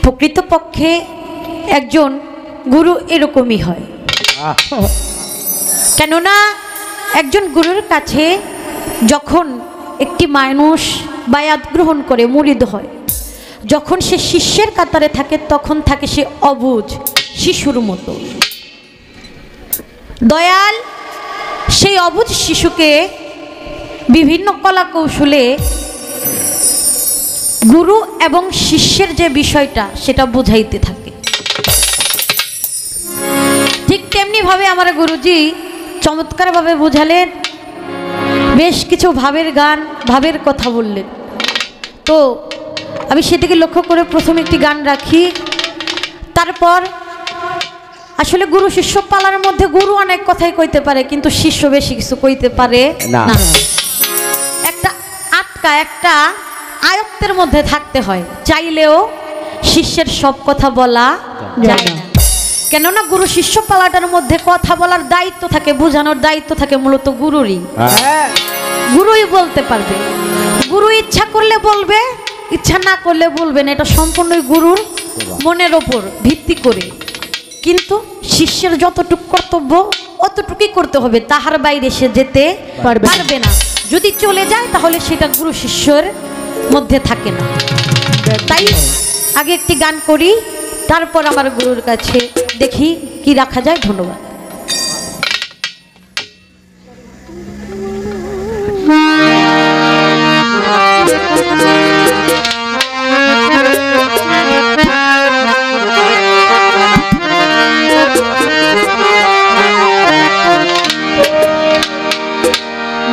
প্রকৃতপক্ষে একজন গুরু এরকমই হয়। কেননা একজন গুরুর কাছে যখন একটি মানুষ বায়াত গ্রহণ করে মুরিদ হয়, যখন সে শিষ্যের কাতারে থাকে তখন থাকে সে অবুঝ শিশুর মতো। দয়াল সেই অবুঝ শিশুকে বিভিন্ন কলা কৌশলে গুরু এবং শিষ্যের যে বিষয়টা সেটা বুঝাইতে থাকে। ঠিক তেমনিভাবে আমার গুরুজি চমৎকারভাবে বুঝালেন, বেশ কিছু ভাবের গান, ভাবের কথা বললেন। তো আমি সেদিকে লক্ষ্য করে প্রথমে একটি গান রাখি। তারপর আসলে গুরু শিষ্য পালার মধ্যে গুরু অনেক কথাই কইতে পারে, কিন্তু শিষ্য বেশি কিছু কইতে পারে না। একটা একটা আয়ত্তের মধ্যে থাকতে হয়, চাইলেও শিষ্যের সব কথা বলা যায় না। কেননা গুরু শিষ্য পালাটার মধ্যে কথা বলার দায়িত্ব থাকে, বোঝানোর দায়িত্ব থাকে মূলত গুরুরই। গুরুই বলতে পারবে, গুরু ইচ্ছা করলে বলবে, ইচ্ছা না করলে বলবে না, এটা সম্পূর্ণই গুরুর মনের ওপর ভিত্তি করে। কিন্তু শিষ্যের যতটুকু কর্তব্য অতটুকুই করতে হবে, তাহার বাইরে সে যেতে পারবে না। যদি চলে যায় তাহলে সেটা গুরু শিষ্যের মধ্যে থাকে না। তাই আগে একটি গান করি, তারপর আমার গুরুর কাছে দেখি কি রাখা যায়। ধন্যবাদ।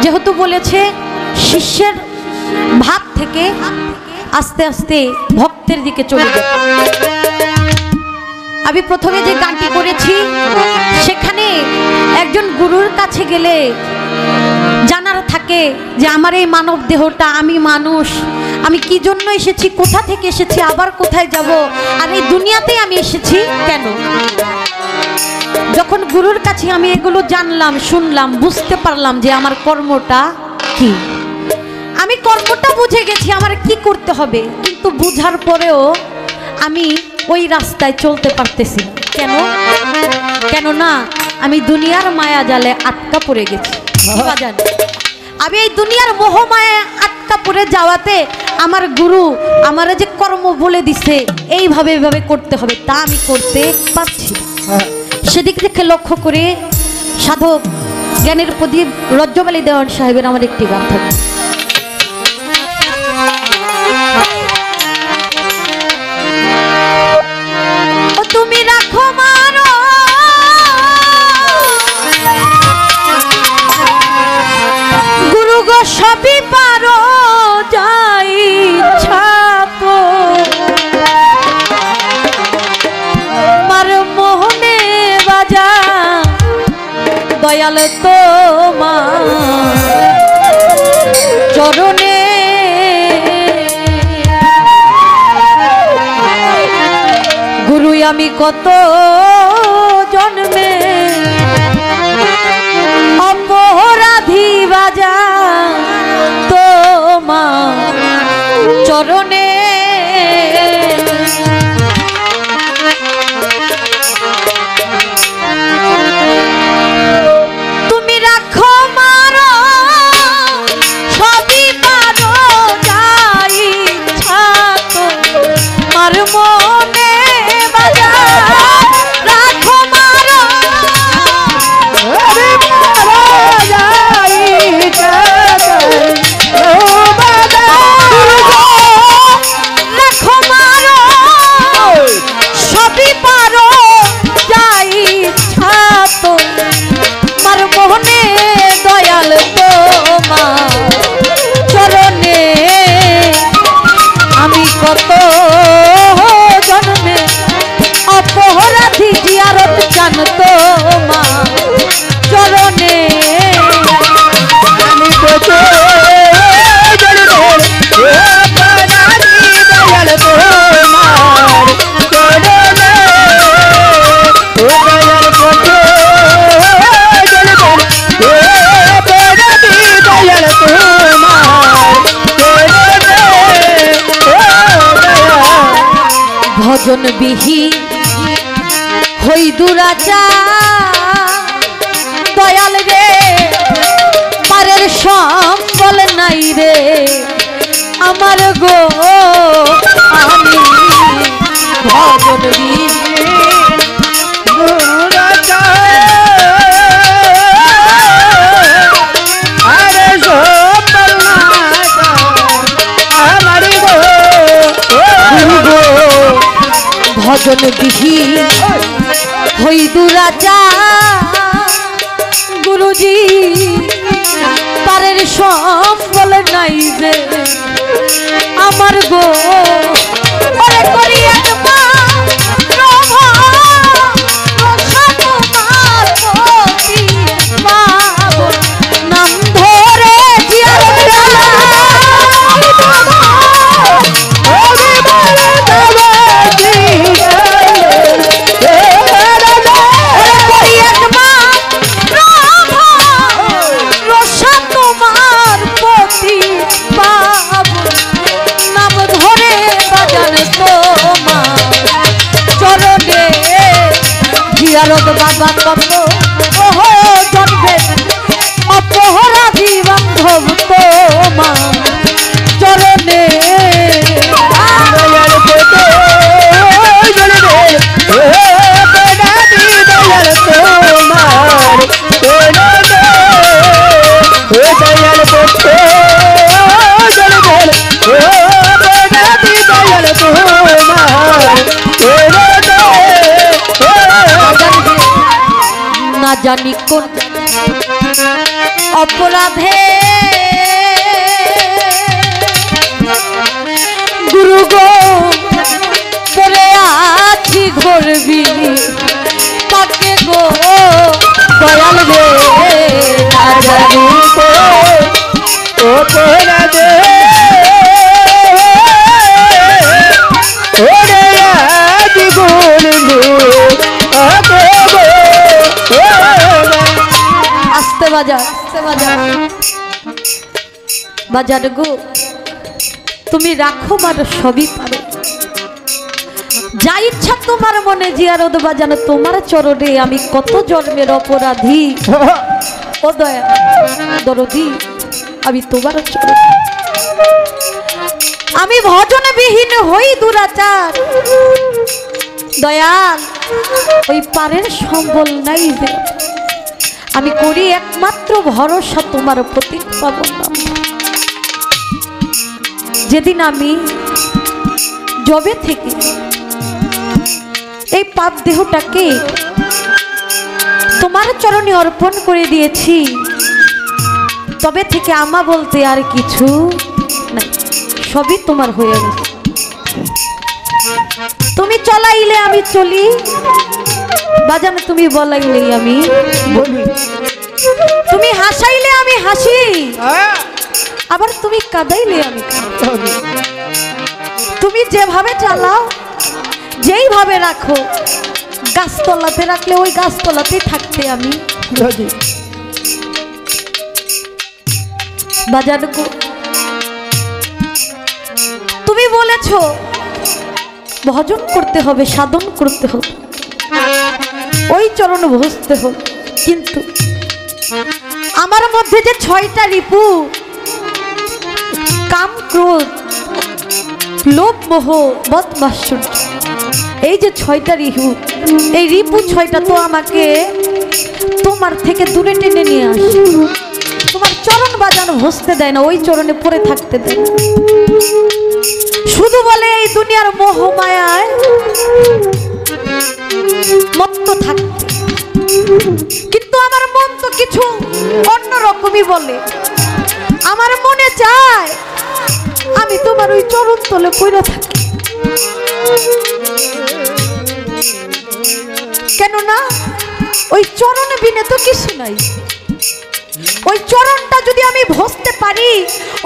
যেহেতু বলেছে শিষ্যের ভাব থেকে আস্তে আস্তে ভক্তের দিকে চলে যায়, আমি প্রথমে যে গানটি করেছি সেখানে একজন গুরুর কাছে গেলে জানার থাকে যে আমার এই মানব দেহটা, আমি মানুষ, আমি কি জন্য এসেছি, কোথা থেকে এসেছি, আবার কোথায় যাব, আর এই দুনিয়াতে আমি এসেছি কেন। যখন গুরুর কাছে আমি এগুলো জানলাম, শুনলাম, বুঝতে পারলাম যে আমার কর্মটা কি, আমি কর্মটা বুঝে গেছি আমার কি করতে হবে, কিন্তু বুঝার পরেও আমি ওই রাস্তায় চলতে পারতেছি না। কেননা আমি দুনিয়ার মায়া জালে আটকা পড়ে গেছি। আমি এই দুনিয়ার মোহ মায়া আটকা পড়ে যাওয়াতে আমার গুরু আমার যে কর্ম বলে দিছে এইভাবে এইভাবে করতে হবে, তা আমি করতে পারছি না। সেদিক থেকে লক্ষ্য করে সাধক জ্ঞানের প্রদীপ রজ্জব আলী দেওয়ান সাহেবের আমার একটি গান থাকে। তুমি রাখো মারো গুরু গো সবই পারো, যাই ছাতো মার মোহনে বাজা দয়াল তোমার চরণে। গুরু আমি কত জন্মে অপরাধী বাজা তোমার চরণে। তুমি রাখো মারো সবই পারো, যাই ছাতো মার মনে বাজা রাখো মারো যাই রাখো মারো সবই পারো, যাই ছাতো মার মোহনে দয়াল তোমার চরণে। আমি কত ভজন বিহীন হই দুরাচার দয়াল রে পারের সম্বল নাই রে আমার গো আমি ভজন বিহীন ভজন বিহীন হই দুরাচার গুরুজি পারের সম্বল নাই রে আমার গো ওরে করি নাম ধরে বাবা কত ওহো জন্মে অপরাধী বান্ধব তোমার চরণে না জানি কোন অপরাধে গুরু গো পড়ে আছি ঘরবি তাকে গো দয়াল রে না জানি কোন অপরাধে ওরে আছি ঘরবি আস্তে বাজার বাজার গো তুমি রাখো মারো সবই পারো যা ইচ্ছা তোমার মনে জিয়ারত বাজানো তোমার চরণে আমি কত জন্মের অপরাধী ও দয়া দরদি আমি তোমার চরণে আমি ভজনে বিহীন হই দুরাচার দয়াল ওই পারের সম্বল নাই যে আমি করি একমাত্র ভরসা তোমার প্রতি পাবো না যেদিন আমি জবে থেকে এই পাপ দেহটাকে তোমার চরণে অর্পণ করে দিয়েছি তবে থেকে আমা বলতে আর কিছু নাই সবই তোমার হয়ে গেছে তুমি চলাইলে আমি চলি বাজানো তুমি বলাইলে আমি বলি তুমি হাসাইলে আমি হাসি আবার তুমি কাঁদাইলে আমি কাঁদি তুমি যেভাবে চালাও যেইভাবে রাখো গাছতলাতে রাখলে ওই গাছতলাতেই থাকতে আমি বাজানো তুমি বলেছো ভজন করতে হবে সাধন করতে হবে ওই চরণ বসতে হবে কিন্তু আমার মধ্যে যে 6টা রিপু কাম ক্রোধ লোভ মোহ মদ মাৎসর্য এই যে 6টা রিপু এই রিপু 6টা তো আমাকে তোমার থেকে দূরে টেনে নিয়ে আসে তোমার চরণ বাজানো বসতে দেয় না ওই চরণে পড়ে থাকতে দেয় না শুধু বলে এই দুনিয়ার মোহ মায়ায় মত্ত থাকতে কিন্তু আমার মন তো কিছু অন্যরকমই বলে আমার মনে চায় আমি তোমার ওই চরণ তলে পড়ে থাকি কেননা ওই চরণে বিনে তো কিছু নাই ওই চরণটা যদি আমি ভসতে পারি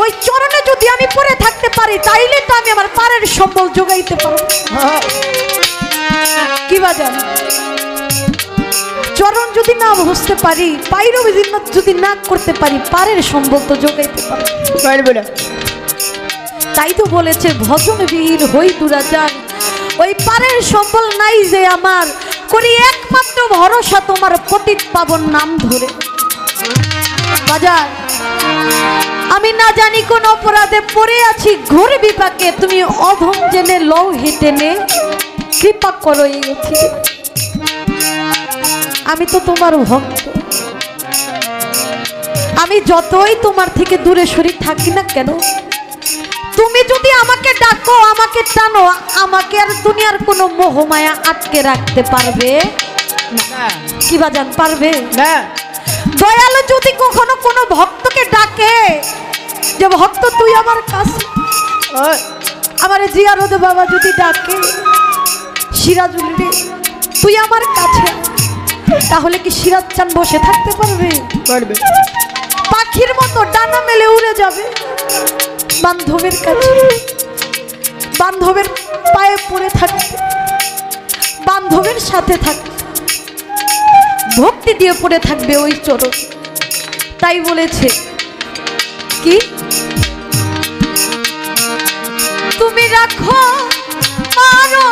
ওই চরণে যদি আমি পড়ে থাকতে পারি তাইলে তো আমি আমার পারের সম্বল যোগাইতে পারবো কি বাজান চরণ যদি না ভসতে পারি পাইরও যদি না করতে পারি পারের সম্বল তো যোগাইতে পারবো তাই তো বলেছে ভজন বীর হই দুরাচার ওই পারের সম্বল নাই যে আমার, করি একমাত্র ভরসা তোমার পতিত পাবন নাম ধরে। বাজার আমি না জানি কোন অপরাধে পড়ে আছি ঘোর বিপাকে, তুমি অধম জেনে লও হেঁটে নে, কৃপা করো এই অথি। আমি তো তোমার ভক্ত, আমি যতই তোমার থেকে দূরে সরে থাকি না কেন, তুমি যদি আমাকে ডাকো, আমাকে টানো, আমাকে আর দুনিয়ার কোনো মোহমায়া আটকে রাখতে পারবে না। কি বাজান পারবে না? দয়ালু যদি কখনো কোনো ভক্তকে ডাকে যে ভক্ত তুই আমার কাছে, আমার জিয়ারত বাবা যদি ডাকে সিরাজুল রে তুই আমার কাছে, তাহলে কি সিরাজ চান বসে থাকতে পারবে? পারবে। পাখির মতো ডানা মেলে উড়ে যাবে বান্ধবের কাছে, বান্ধবের পায়ে পড়ে থাকবে, বান্ধবের সাথে থাকবে, ভক্তি দিয়ে পড়ে থাকবে ওই চরণ। তাই বলেছে কি তুমি রাখো পারো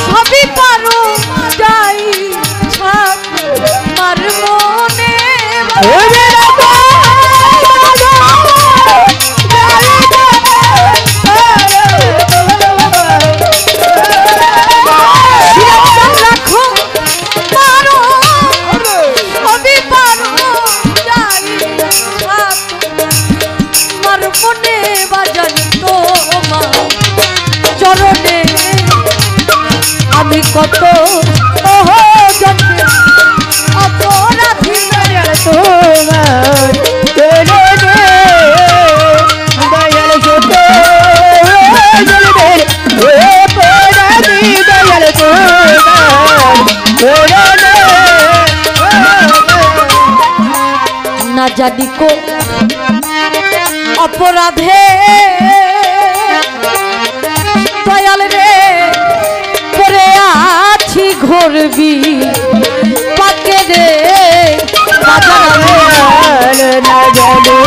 সবই পারো, যাই মার মনে আমি কত অপরাধী তোমার না জানি কো অপরাধে দয়াল রে পরে আছি ঘুরবি পাকে রে না জানি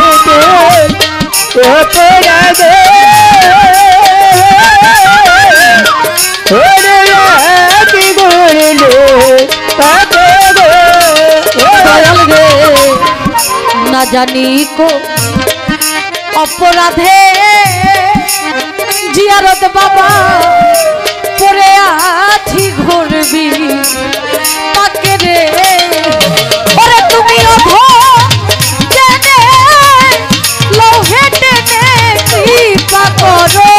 অপরাধে না জানি কো অপরাধে জিয়ারত বাবা পরে আছি ঘুরবি পাকে রে ওরে তুমি লোহে টেনে কৃপা করো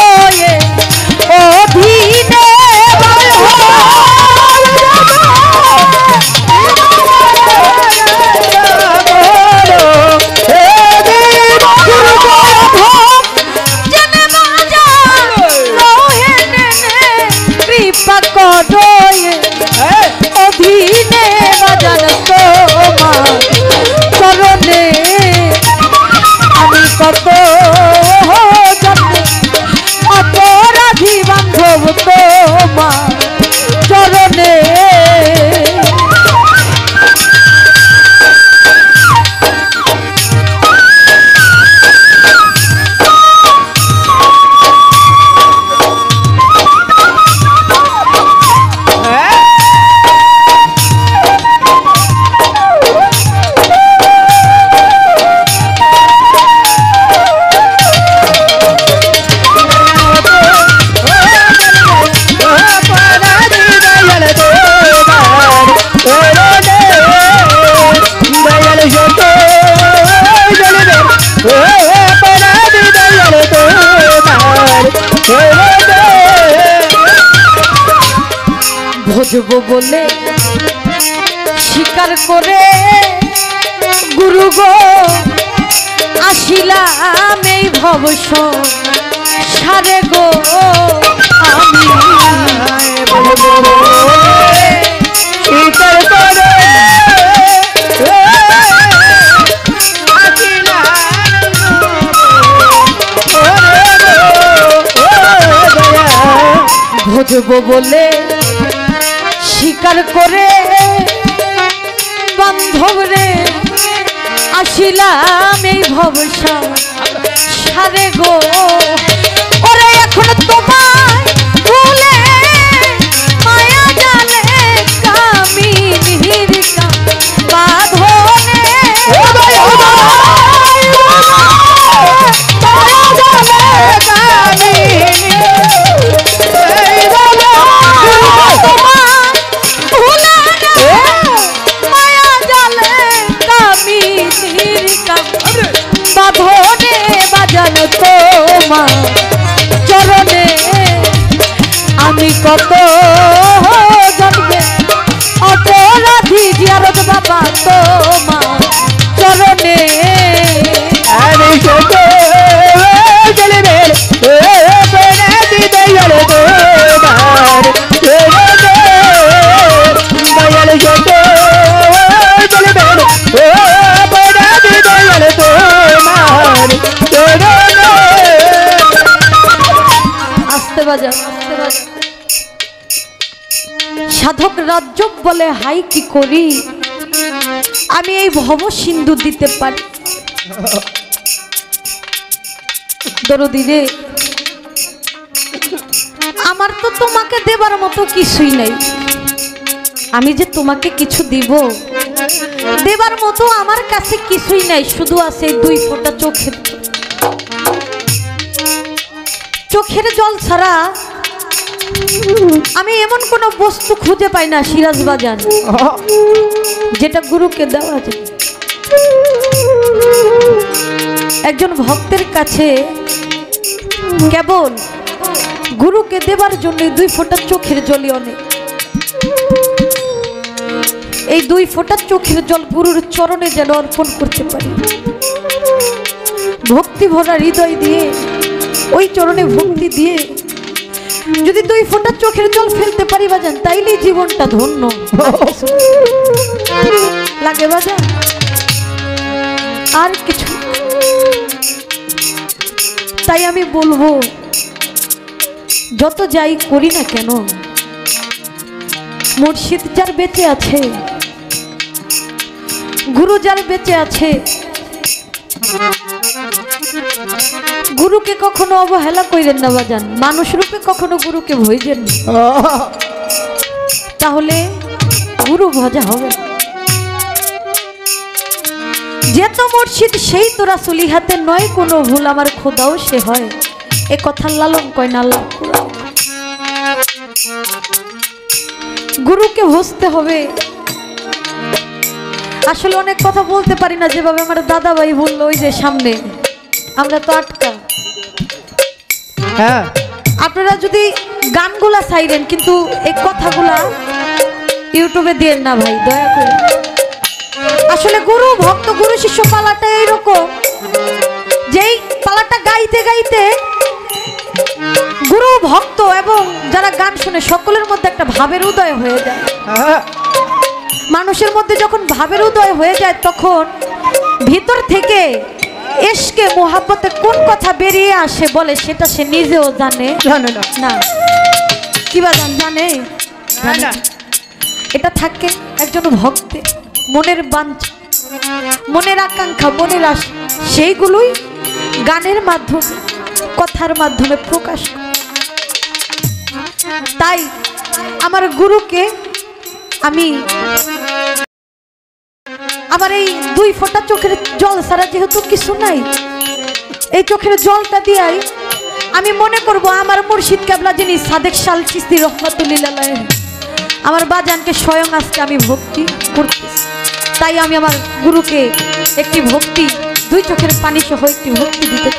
অধীনে অধীনে বাজান তোমার চরণে আমি কত অপরাধী বান্ধব তোমার চরণে। ভজব বলে স্বীকার করে গুরু গো আসিলাম এই ভবস সারে গো আমি স্বীকার করে ভজব বলে স্বীকার করে বান্ধব রে আসিলাম এই ভবসা সারে গো ওরে এখন তোমায় তুমি কত জন্মে অপরাধী জিয়ারত বাবা তোমার চরণে আমি কত জন্মে অপরাধী দয়াল তোমার চরণে দয়াল কত জন্মে অপরাধী দয়াল তোমার চরণে। আসতে বাজা সাধক রাজ্য বলে হাই কি করি আমি এই ভব সিন্ধু দিতে পারি। দরদি রে আমার তো তোমাকে দেবার মতো কিছুই নাই, আমি যে তোমাকে কিছু দিব দেবার মতো আমার কাছে কিছুই নাই, শুধু আছে 2 ফোঁটা চোখের জল ছাড়া আমি এমন কোন বস্তু খুঁজে পাই না সিরাজ বাজান যেটা গুরুকে দেওয়া যায়। একজন ভক্তের কাছে কেবল গুরুকে দেবার জন্য 2 ফোঁটা চোখের জলই অনেক। এই 2 ফোঁটা চোখের জল গুরুর চরণে যেন অর্পণ করতে পারি, ভক্তি ভরা হৃদয় দিয়ে ওই চরণে ভক্তি দিয়ে যদি 2 ফোঁটা চোখের জল ফেলতে পারি বাজান তাইলেই জীবনটা ধন্য লাগে বাজান, আর কিছু। তাই আমি বলবো যত যাই করি না কেন মুর্শিদ যার বেঁচে আছে, গুরু যার বেঁচে আছে, গুরুকে কখনো অবহেলা কইরেন না বাজান, মানুষ রূপে কখনো গুরুকে ভইজেন না, তাহলে গুরু ভজা হবে। যে তো মুর্শিদ সেই তো রাসূলি হাতে নয় কোনো ভুল আমার খোদাও সে হয়, এ কথা লালন কয় না আল্লাহ কুরআন। গুরুকে ভজতে হবে। আসলে অনেক কথা বলতে পারি না, যেভাবে আমার দাদা ভাই বললো ওই যে সামনে আমরা তো আটকা। হ্যাঁ আপনারা যদি গানগুলা চাইলেন কিন্তু এই কথাগুলা ইউটিউবে দিয়েন না ভাই দয়া করে। আসলে গুরু ভক্ত গুরু শিষ্য পালাটা এইরকম, যেই পালাটা গাইতে গাইতে গুরু ভক্ত এবং যারা গান শুনে সকলের মধ্যে একটা ভাবের উদয় হয়ে যায়। মানুষের মধ্যে যখন ভাবের উদয় হয়ে যায় তখন ভিতর থেকে ইশকে মোহাব্বতে কোন কথা বেরিয়ে আসে বলে সেটা সে নিজেও জানে না। কি বা জানে না, এটা থাকে একজন ভক্তের মনের বাঞ্ছা, মনের আকাঙ্ক্ষা, মনের আশা, সেইগুলোই গানের মাধ্যমে কথার মাধ্যমে প্রকাশ। তাই আমার গুরুকে আমি আমার এই 2 ফোঁটা চোখের জল ছাড়া যেহেতু কিছু নাই, এই চোখের জলটা দিয়াই আমি মনে করব আমার মুর্শিদ কেবলা যিনি সাদেক শাল চিশতি রহমাতুল্লাহ আলাইহি আমার বাজানকে স্বয়ং আজকে আমি ভক্তি করতেছি। তাই আমি আমার গুরুকে একটি ভক্তি 2 চোখের পানি সহ একটি ভক্তি দিতে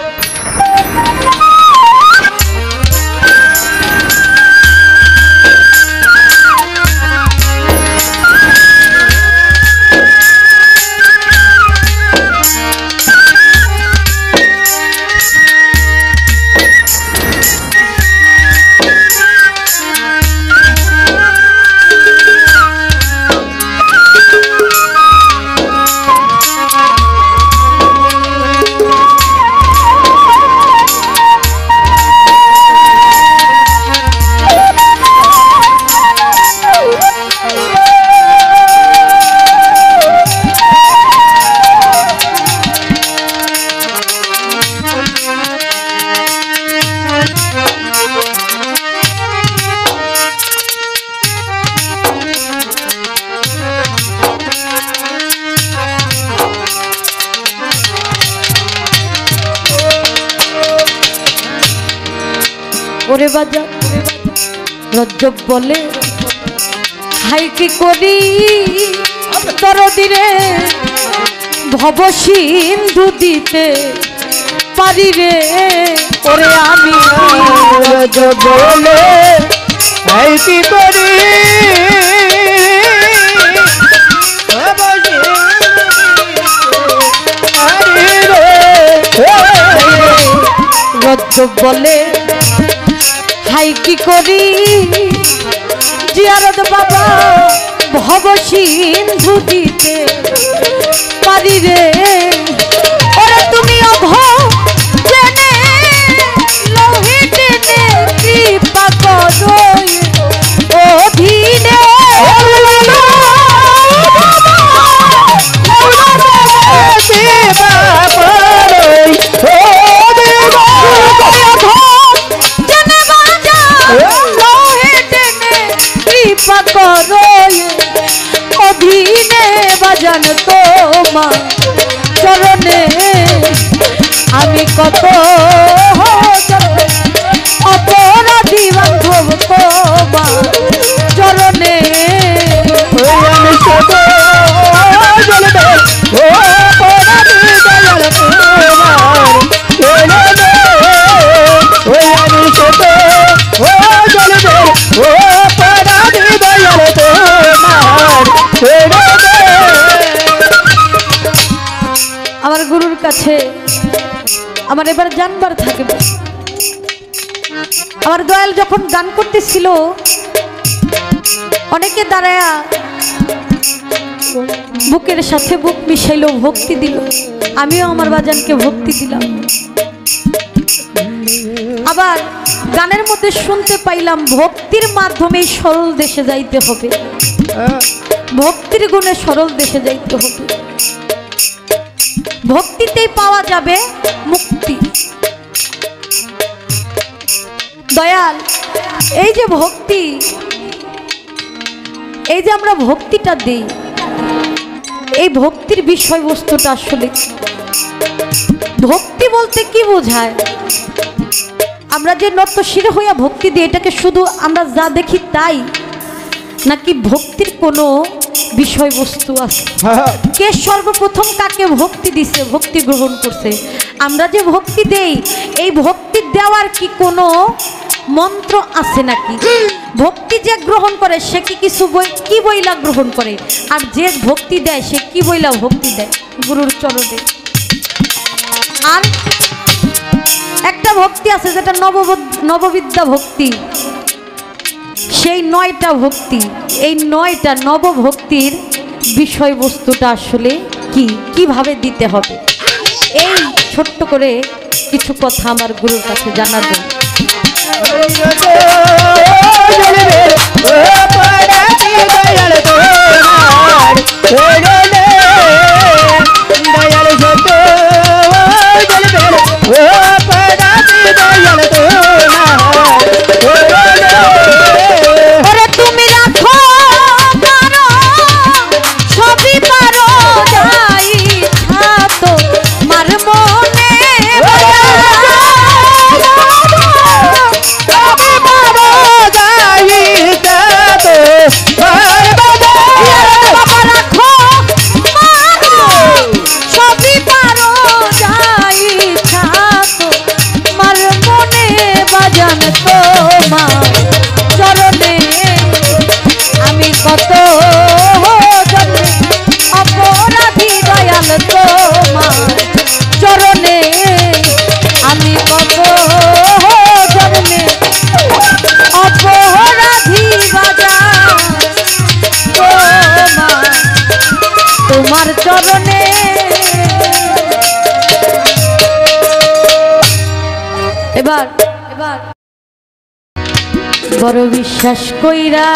ওরে বাজা রজ্জব বলে হাই কি করি দরদিরে ভব সিন্ধু দিতে পারি রে। ওরে আমি রজ্জব বলে এই কি করি রজ্জব বলে হাই কি করি জিয়ারত বাবা ভব সিন্ধু দিতে পারি রে ওরে তুমি অঘ জেনে লোহে টেনে কৃপা করো অধীনে অধীনে বাজান তোমার চরণে আমি কত অপরাধী বান্ধব তোমার চরণে আমি শত জ্বলবে ও অপরাধী দয়াল তোমার চরণে আমি শত জ্বলবে ও অপরাধী দয়াল তোমার চরণে। আমার গুরুর কাছে আমার এবার জানবার থাকবে। আমার দয়াল যখন গান করতেছিল অনেকে দাঁড়ায়া বুকের সাথে বুক মিশাইলো, ভক্তি দিল। আমিও আমার বাজানকে ভক্তি দিলাম। আবার গানের মধ্যে শুনতে পাইলাম ভক্তির মাধ্যমে সরল দেশে যাইতে হবে, ভক্তির গুণে সরল দেশে যাইতে হবে, ভক্তিতেই পাওয়া যাবে মুক্তি। দয়াল এই যে ভক্তি, এই যে আমরা ভক্তিটা দিই, এই ভক্তির বিষয়বস্তুটা আসলে ভক্তি বলতে কি বোঝায়? আমরা যে নতশির হইয়া ভক্তি দিই এটাকে শুধু আমরা যা দেখি তাই, নাকি ভক্তির কোনো বিষয়বস্তু আছে? কে সর্বপ্রথম কাকে ভক্তি দিছে, ভক্তি গ্রহণ করছে? আমরা যে ভক্তি দেই এই ভক্তি দেওয়ার কি কোনো মন্ত্র আছে নাকি? ভক্তি যে গ্রহণ করে সে কি কিছু কি বইলা গ্রহণ করে, আর যে ভক্তি দেয় সে কি বইলা ভক্তি দেয়? গুরুর চরণে। আর একটা ভক্তি আছে যেটা নববিদ্যা ভক্তি, সেই 9টা ভক্তি, এই 9টা নবভক্তির বিষয়বস্তুটা আসলে কি, কিভাবে দিতে হবে, এই ছোট্ট করে কিছু কথা আমার গুরুর কাছে জানাবেন। তোমার চরণে এবার বড় বিশ্বাস কইরা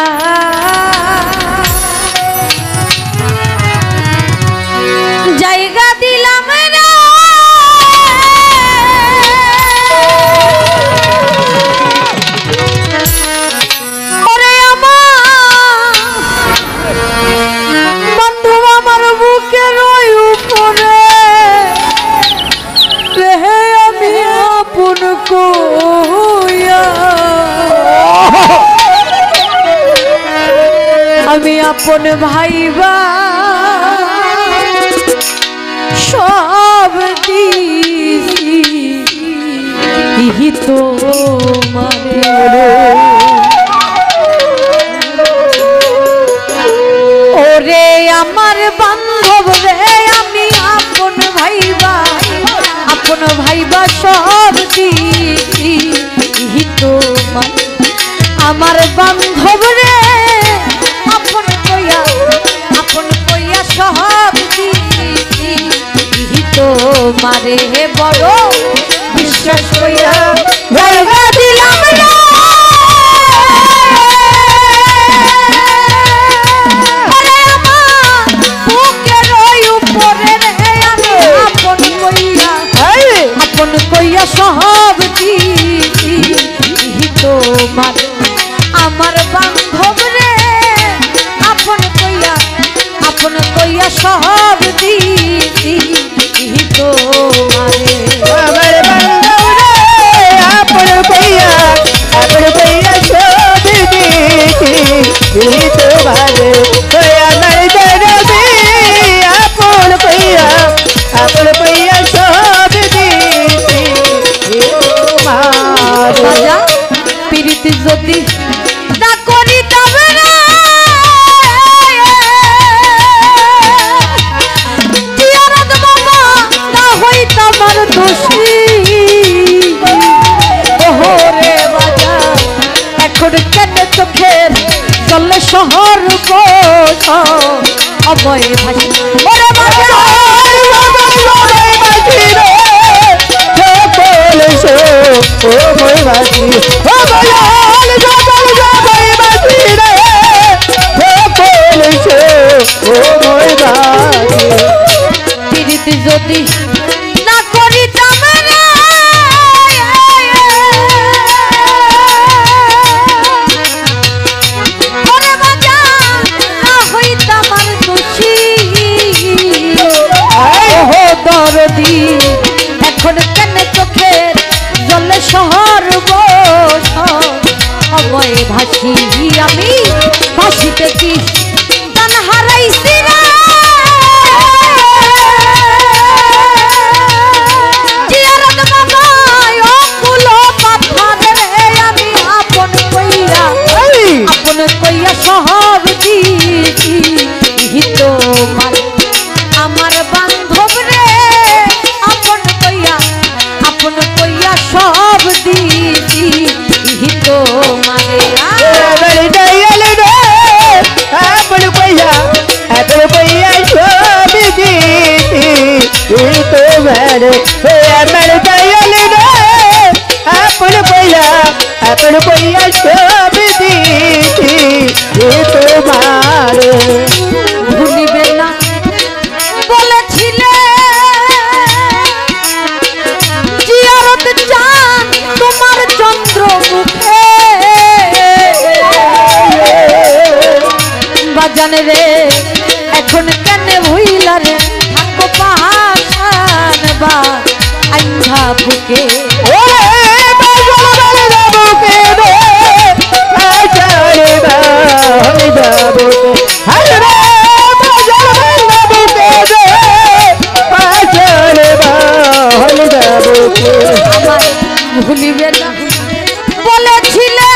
জায়গা দিলাম না, ওরে আমার বন্ধু আমার বুকের ওই উপরে রেহে আমি আপন কইয়া, আমি আপন ভাইবা সব দিছি তো মারে আমার বান্ধব রে আমি আপন ভাইবা সব দিই তোমার। আমার বান্ধব রে আপন কইয়া সব দিই তোমারে বড় বিশ্বাস কইয়া জায়গা দিলাম না। আপন কইয়া সব দিই তোমার। আমার বান্ধব রে আপন কইয়া সব দিই তোমারে। আমার বান্ধব রে আপন কইয়া সব দিই তোমারে। ওই আমার দরদি আপন কইয়া সব দিই তোমারে। রাজা প্রীতি যদি না করিতাম রে জিয়ারত বাবা না হইতাম আর দোষী। ওহো রে বাজা এখন কেন চোখের জলে শহর অবয় ভাসি। ওরে বাজা প্রীতি যদি না করিতাম রে ওরে বাজা না হইতাম আর দোষী। ওহো দরদি এখন কেন চোখের জলে শহর অবয় ভাসি। আমি ভাসিতেছি গান হারাইছি রে জিয়ারত বাবা অকুল পাথর রে আমি আপন কইয়া সব দিই তোমার। আমার বান্ধব রে আপন কইয়া সব দিই তোমারে। আপন কইয়া সব দিই তোমারে। আমার দয়াল রে আপন কইয়া সব দিই তোমারে। ভুলিবে না বলেছিলে জিয়ারত চান তোমার চন্দ্র মুখে। বাজান রে এখন কেন ভুইলা রে থাকো পাহাড় বা আন্ধা বুকে। আমার ভুলিবে না বলেছিলে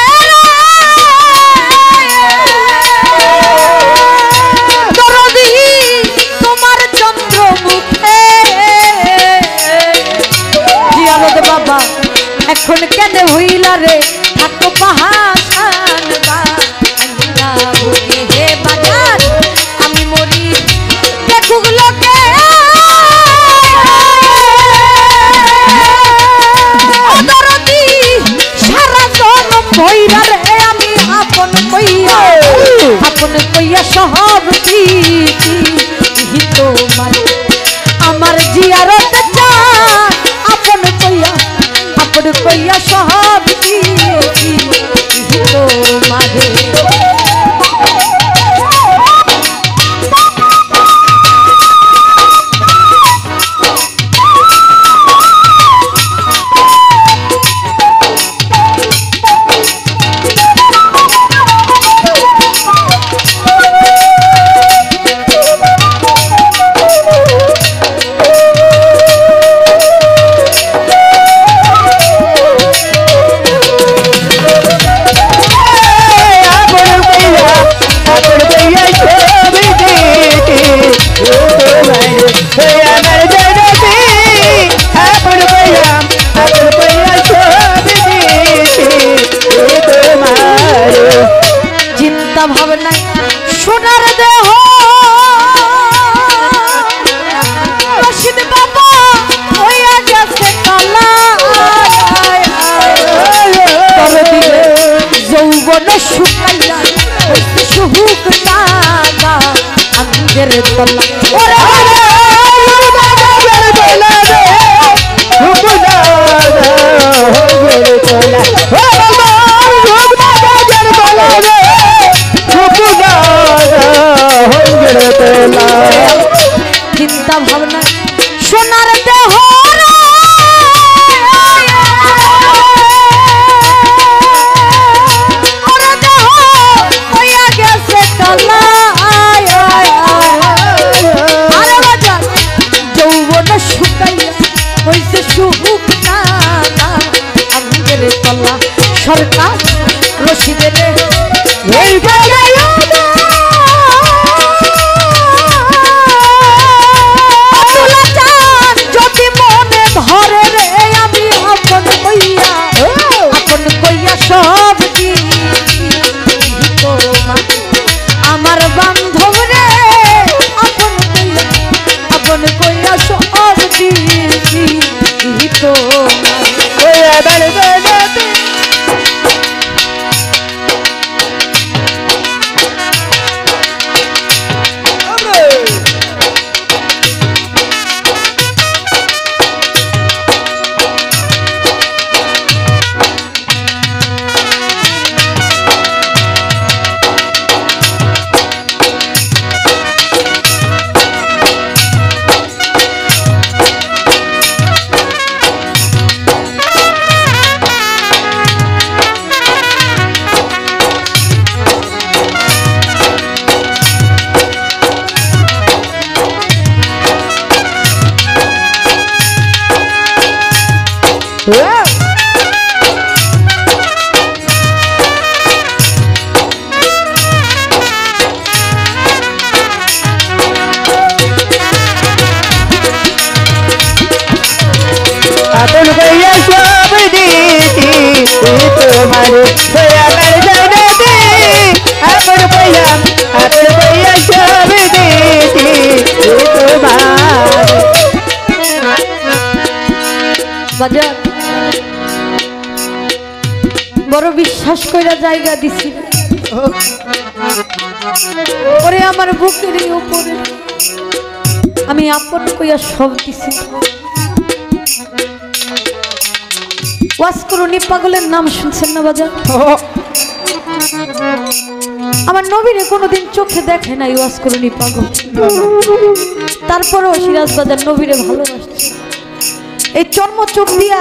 ভাবনায় সোনার দেহ রশিদ বাবা হইয়া গেছে কালা যৌবন শুকাইয়া সুহুক লাগা আঙ্গের তলা ওরে চিন্তা ভাবনা সোনার দেহ যৌবন শুকাইয়া হইছে সুহুক নালা আঙ্গের তলা সরকার রশিদের যদি মনে ধরে রে আমি আপন কইয়া সব আমার বান্ধব রে আপন কইয়া সব তো আপন কইয়া সব দিতি তোমার আমার জানাতি আপন কইয়া সব দিতি তোমার বাজার বড় বিশ্বাস কইরা জায়গা দিছি ওরে আমার বুকের উপরে আমি আপন কইয়া সব দিছি ওয়াসকরণী পাগলের নাম শুনছেন না বাজার আমার নবীরে কোনোদিন চোখে দেখে নাই ওয়াসকরণী পাগল তারপরও সিরাজ বাজার নবীরে ভালোবাসছে এই চর্ম চোখ দিয়া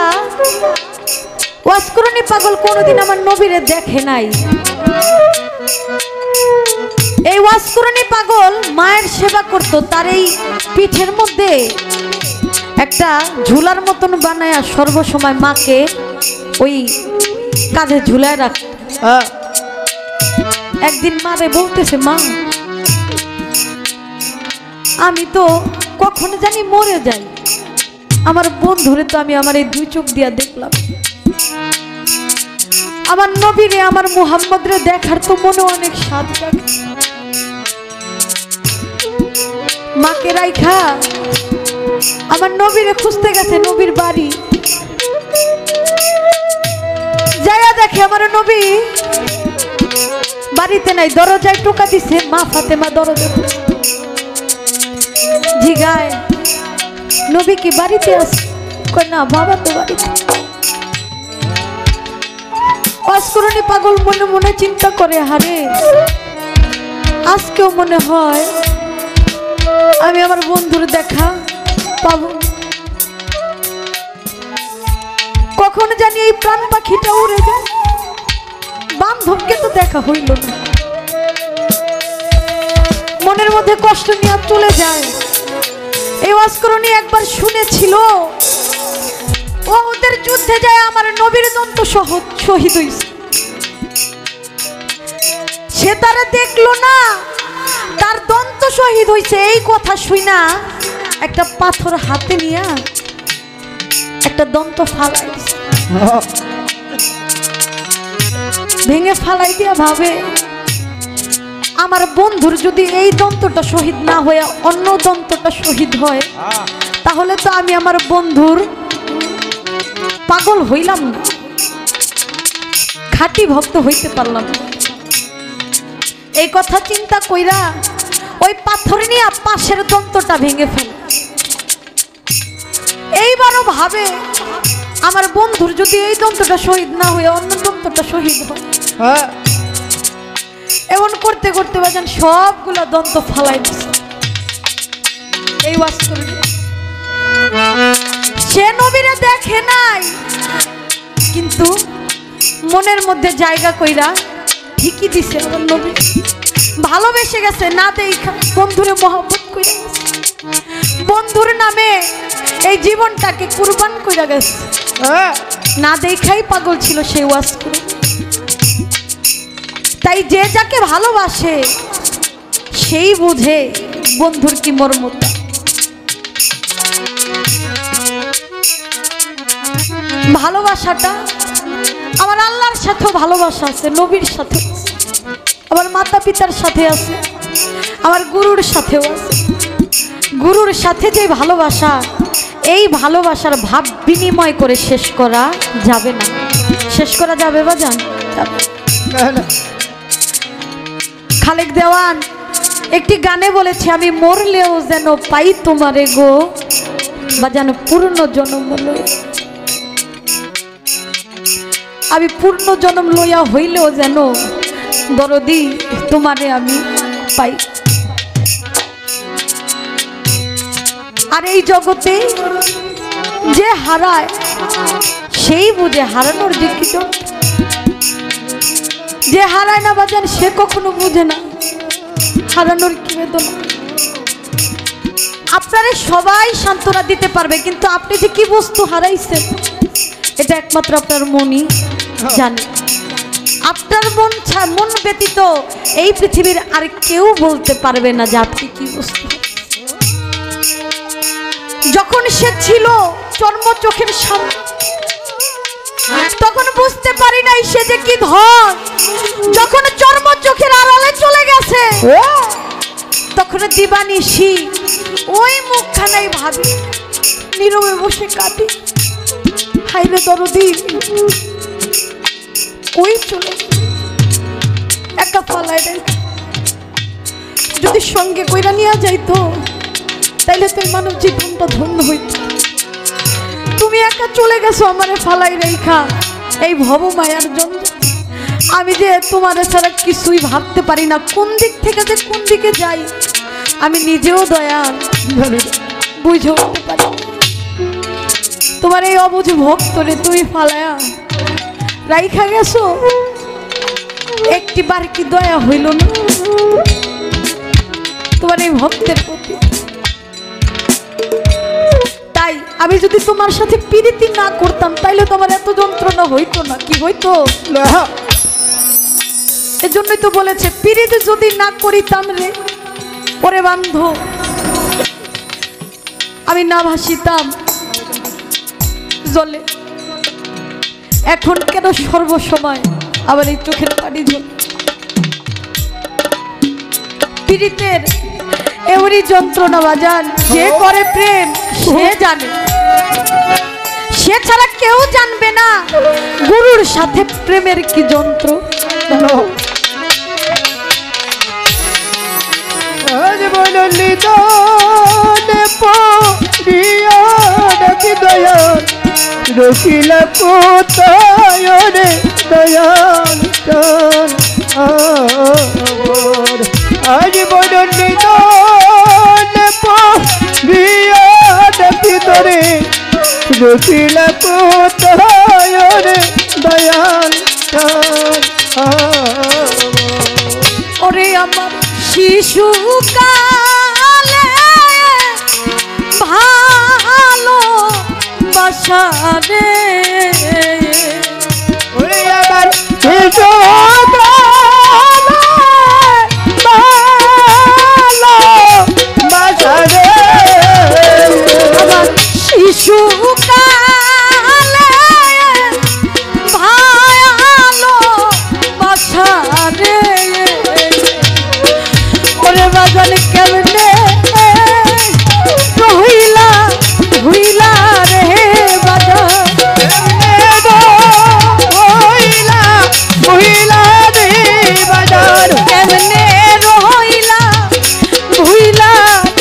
ওয়াসকরণী পাগল কোনোদিন আমার নবীরে দেখে নাই এই ওয়াসকরণী পাগল মায়ের সেবা করত তার এই পিঠের মধ্যে একটা ঝুলার মতন বানায়া সর্বসময় মাকে ওই কাঁধে ঝুলায় রাখত একদিন মারে বলতেছে মা আমি তো কখনো জানি মরে যাই আমার বন্ধুরে তো আমি আমার এই দুই চোখ দিয়া দেখলাম আমার নবীরে আমার মুহাম্মদরে দেখার তো মনে অনেক স্বাদ লাগে মাকে রাইখা আমার নবীরে খুঁজতে গেছে নবীর বাড়ি যায়া দেখে আমার নবী বাড়িতে নাই দরজায় টোকা দিছে মা ফাতেমা দরজা জিগায় নবী কি বাড়িতে আছে কই না বাবা তো বাড়িতে ওয়াসকরণী পাগল মনে মনে চিন্তা করে হারে আজকেও মনে হয় আমি আমার বন্ধুর দেখা পাবো কখন জানি এই প্রাণ পাখিটা উড়ে যায় বান্ধবকে তো দেখা হইল না মনের মধ্যে কষ্ট নিয়ে চলে যায় এই ওয়াসকরণী একবার শুনেছিল ও ওদের যুদ্ধে যায় আমার নবীর দন্ত শহীদ হইছে সে তারা দেখলো না তার দন্ত শহীদ হইছে এই কথা শুইনা একটা পাথর হাতে নিয়া একটা দন্ত ফালাই দিছে ভেঙে ফালাই দিয়া ভাবে আমার বন্ধুর যদি এই দন্তটা শহীদ না হয়ে অন্য দন্তটা শহীদ হয়, তাহলে তো আমি আমার বন্ধুর পাগল হইলাম না, খাঁটি ভক্ত হইতে পারলাম না। এই কথা চিন্তা কইরা ওই পাথর নিয়ে পাশের দন্তটা ভেঙে ফেল। এইবারও ভাবে আমার বন্ধুর যদি এই দন্তটা শহীদ না হয়ে অন্য দন্তটা শহীদ হয়। এমন করতে করতে বাজান সবগুলা দন্ত ফালাই দিছে। এই ওয়াজ করে সে নবীরে দেখে নাই, কিন্তু মনের মধ্যে জায়গা কইরা ঠিকই দিছে আমার নবী। ভালোবেসে গেছে, না দেখা বন্ধুরে মহব্বত কইরা গেছে, বন্ধুর নামে এই জীবনটাকে কুরবান কইরা গেছে। না দেখাই পাগল ছিল সেই ওয়াজ করে। তাই যে যাকে ভালোবাসে সেই বুঝে বন্ধুর কি মর্মতা। ভালোবাসাটা আমার আল্লাহর সাথেও ভালোবাসা আছে, নবীর সাথে আছে, আমার মাতা পিতার সাথে আছে, আমার গুরুর সাথেও আছে। গুরুর সাথে যে ভালোবাসা, এই ভালোবাসার ভাব বিনিময় করে শেষ করা যাবে না। শেষ করা যাবে বা জান? খালেক দেওয়ান একটি গানে বলেছে, আমি মরলেও যেন পাই তোমারে গো, বা যেন পূর্ণ জন্ম লইয়া, আমি পূর্ণ জন্ম লইয়া হইলেও যেন দরদি তোমারে আমি পাই। আর এই জগতে যে হারায় সেই বুঝে হারানোর যে কি, যে হারায় না বাজান সে কখনো বুঝে না হারানোর কি বেদনা। আপনারা সবাই সান্ত্বনা দিতে পারবে, কিন্তু আপনি যে কি বস্তু হারাইছেন এটা একমাত্র আপনার মনই জানে। আপনার মন ব্যতীত এই পৃথিবীর আর কেউ বলতে পারবে না যে আপনি কি বস্তু। যখন সে ছিল চর্ম চোখের সামনে, তখন বুঝতে পারি নাই সে যে কি ধন। যখন চর্ম চোখের আড়ালে চলে গেছে, তখন দিবানিশি ওই মুখখানাই ভাবি, নীরবে বসে কাটি, হাইরে দরদি ওই চলে একা ফালাই দেয়। যদি সঙ্গে কইরা নিয়ে যাইতো তাইলে তো মানব জীবনটা ধন্য হইত। তুমি একা চলে গেছো আমারে ফালাই রেখা এই ভব মায়ার জন্য। আমি যে তোমার ছাড়া কিছুই ভাবতে পারি না, কোন দিক থেকে যে কোন দিকে যাই আমি নিজেও দয়াল বুঝে উঠতে পারি। তোমার এই অবুঝ ভক্তরে তুমি ফালায়া রাইখা গেছো, একটি বার কি দয়া হইল না তোমার এই ভক্তের প্রতি? তাই আমি যদি তোমার সাথে প্রীতি না করতাম তাইলে তোমার এত যন্ত্রণা হইতো না। কি হইতো? এজন্যই তো বলেছে, প্রীতি যদি না করিতাম রে ওরে বান্ধব, আমি না ভাসিতাম জলে। এখন কেন সর্বসময় আবার এই চোখের পানি ঝোল? পীড়িতের এমনই যন্ত্রণা বাজান, যে করে প্রেম সে জানে, সে ছাড়া কেউ জানবে না গুরুর সাথে প্রেমের কি যন্ত্র। রকিলা কোথায় রে দয়াল চান আজ বড় নিদান বিয়াদ ভিতরে রকিলা কোথায় রে দয়াল চান। ওরে আমার শিশু কালে ভালো বাসারে, ওরে আমার শিশু ভালো বাসারে, আমার শিশু কালে ভালো বাসারে, বাজান কেমনে রহিলা ভুইলা রে বাজান কেমনে রহিলা ভুইলা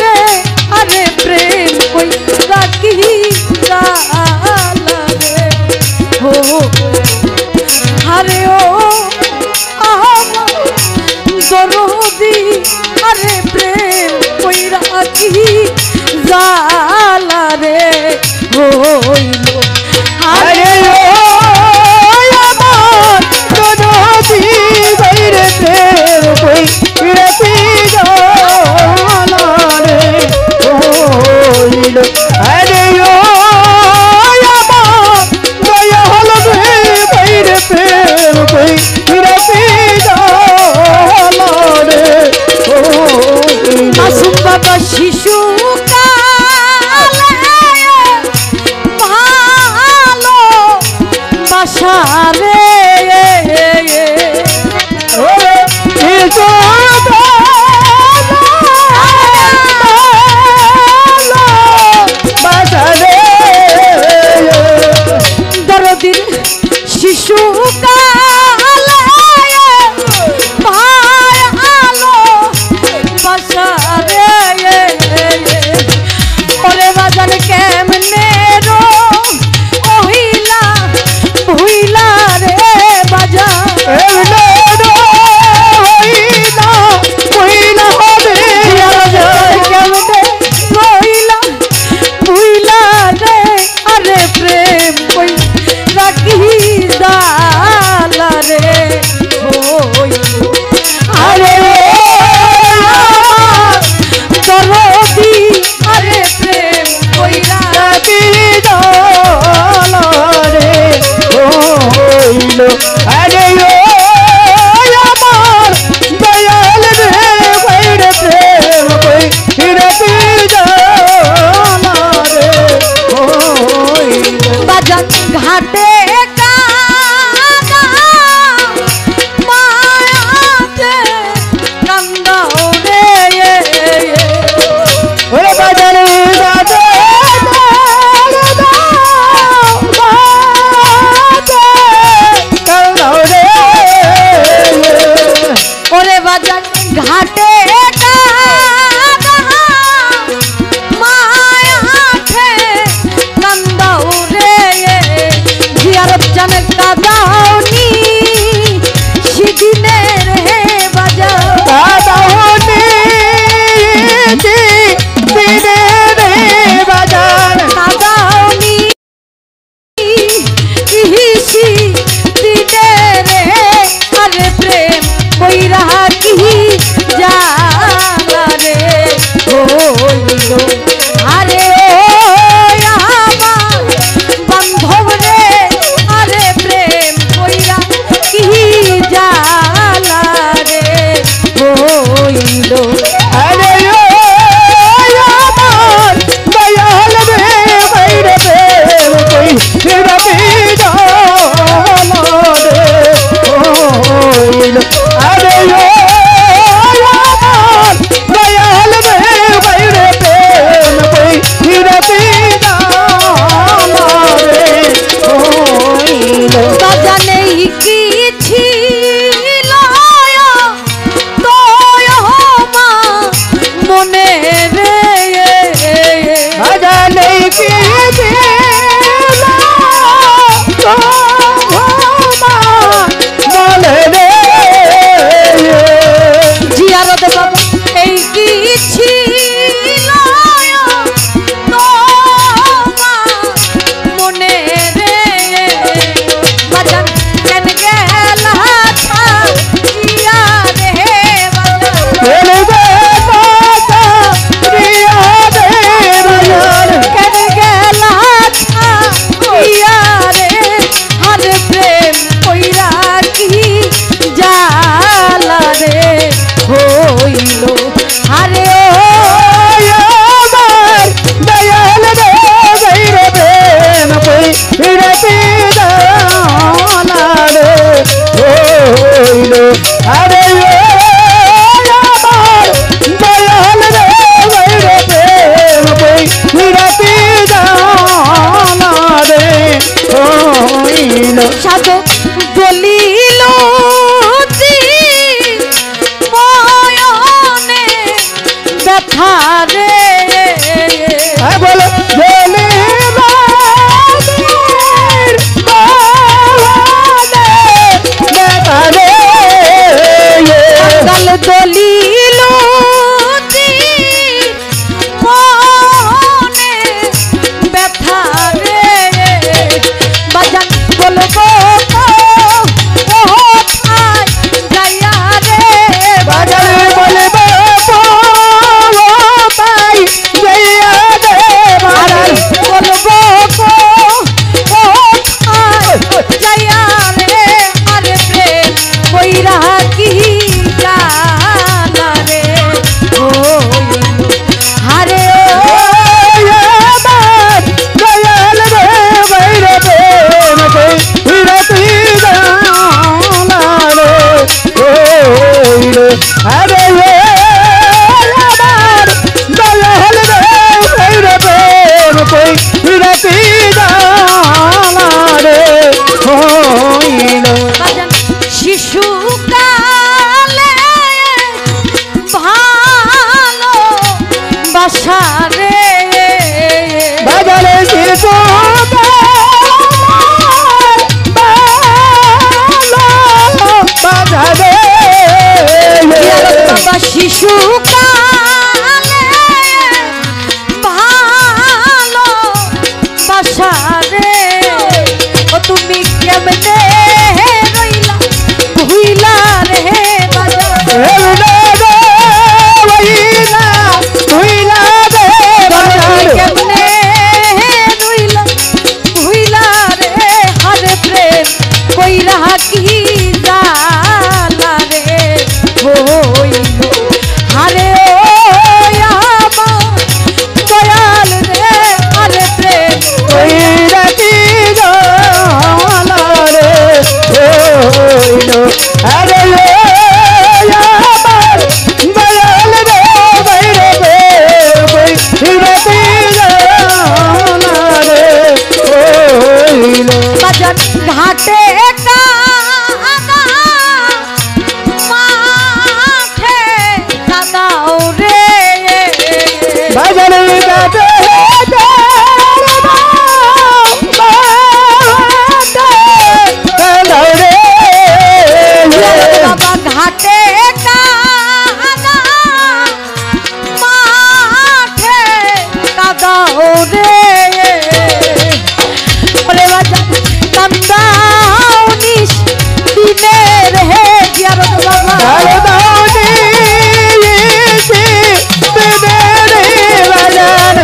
রে আরে প্রেম কই রাখি জালা রে হো আরে ও দরদি আরে প্রেম কই রাখি জালা রে হইল আরে মাসুম বাবা শিশু ভালো বাসারে দরদির শিশু ওরে বাজান কেমনে রো ওহিলা ভুইলা রে বাজান কেমনে রহিলা ভুইলা রে আরে প্রেম কই রাখি জালা রে আরে দরদি আরে প্রেম কইরা রাখি জালা রে আরে আমার দয়াল রে বাইরে প্রেম কই রাখি জালা রে বাজান ঘাটে কাঁদা মায়াতে কান্দাও রে ওরে বাজারে বাজে ওরে বাজান ঘাটে কাঁদা মায়াতে কান্দাও রে জিয়ারত জানে কাদাওনি সেদিনে রে বাজান কাদাওনি ইহিসি দিনে রে আরে প্রেম কইরা কি জালা বাসারে বাজারে শিশু বাজারে বাবা শিশু কালে ভালো বাসারে ও তুমি কেমনে রইলা ভুইলা রে বাজার কেমনে রইলা ভুইলা রে হারে প্রেম কইরা কি জালা রে হইল হারে ও আমার দয়াল রে হারে প্রেম বাজার ঘাটে কাদা মাঠে কাদাও রে বাজারে বাবা ঘাটে কাদা মাঠে কাদাও রে ওরে বাজার কান্দাও নিস দিনের হে জিয়ারত বাবা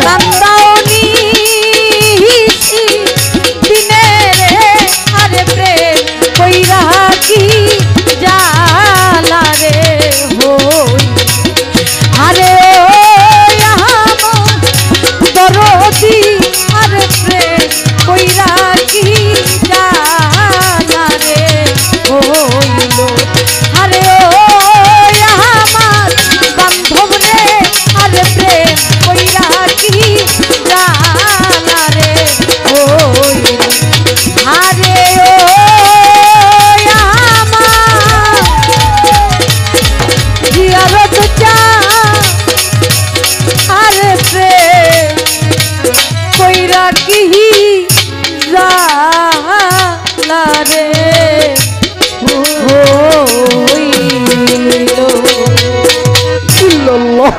কান্দাও নিস দিনের হে আরে প্রেম কইরা কি জালা রে হই আরে ও আমার দরদি আরে প্রেম কইরা কি জালা রে হইল আরে ও আমার বান্ধব রে আরে প্রেম কইরা কি জালা রে হইল আরে ও আমার জিয়ারত চা আরে প্রেম কইরা কি জালা রে হইল ইল্লাল্লাহ